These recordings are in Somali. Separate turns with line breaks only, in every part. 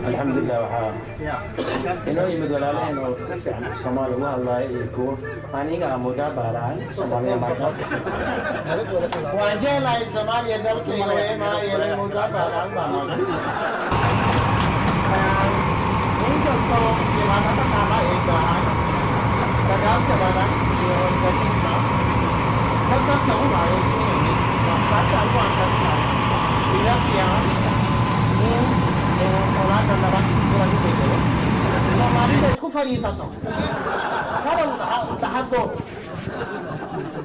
الحمد لله وحال إنه يمدل عليه إنه يعني الصومال والله يكون أنا متابع عن الصومالية ما كان وجاء الزمان يدرك إلى ما يلي متابع عن ما ini contoh gimana pertama itu kadang kadang orang kita tetap jauh dari ini baca luar biasa tidak yang orang dalam lagi begitu Somali itu fari satu kalau tak tu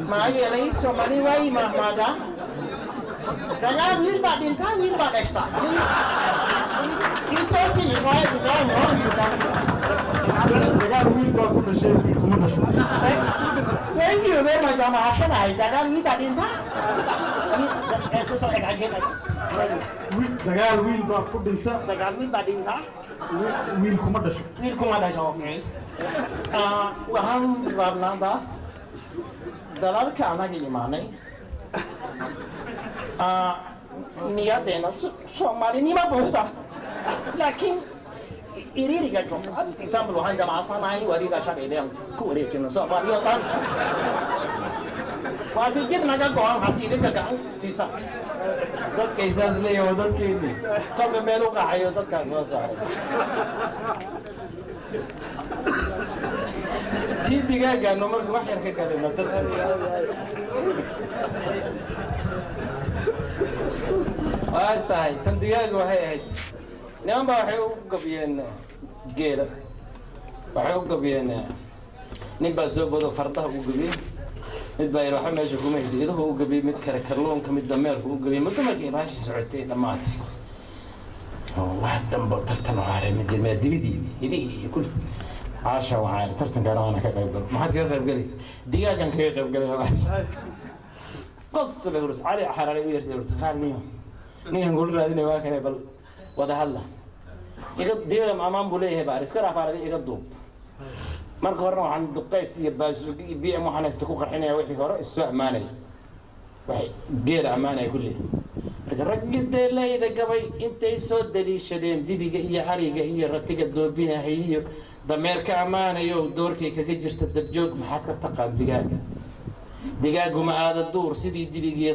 mari lagi Somali wai mahmada dengan hilba dinta hilba desta itu sih wai juga no dengan hilba pun sih kumada thank you very much sama apa nih dengan hilba dinta ini itu soal kajian
dagaal wiil baa ku dhinta
dagaal wiil baa dhinta
wiil kuma dhasho
okay waxaan rabnaanba dalalka anaga imaanay niyadeena soomaalinima buusta laakiin iriiriga jooga example waxaan jamacsanahay wadiga shaqeydeen ku wareejino soomaaliya dhan waa fikir naga go-an haddii idinka gacan siisa dadka isaas leeyahay dadkeedii kolka meel u qaxayo dadkaas soo saaray tii digaaggano marka wax yar ka galina dadka waa tahay tan digaaga waxay ahayd niman baa waxay u gabiyeen geela waxay u gabiyeen nin baa soo bodo fardaha u gabiyey mid baa yaraxa meesha kuma haysa idahu u gabiyey mid kale kalluunka mid dameerku u gabiyey muddo markii baashii socotay dhammaatay wax dambe tartan waxaa ma jirmaa dibidii idihii kulli caasha waxaa tartankaana waana ka qayb galo maxaad kaga qayb gali digaagan kaga qayb galay qas bay urus cali xararay u yartay urta qaarniyo ninkan gol raadinay waa kanay bal wada hadla iga digaaga amaan buu leeyahay baa iska raafaarada iga duub marka horena waxaan duqays iyo baasuuq iyo BM waxaan haysta ku qarxinaya wixii hore isoo amaanay waxay geela amaanay kulli marka raggideelayda gabay intay soo daliishadeen dibiga iyo ariga iyo ratiga doobinahay iyo dameerka amaanayo doorkay kaga jirta dabjoog maxaad ka taqaan digaaga digaagu ma aada duur sidii dibiga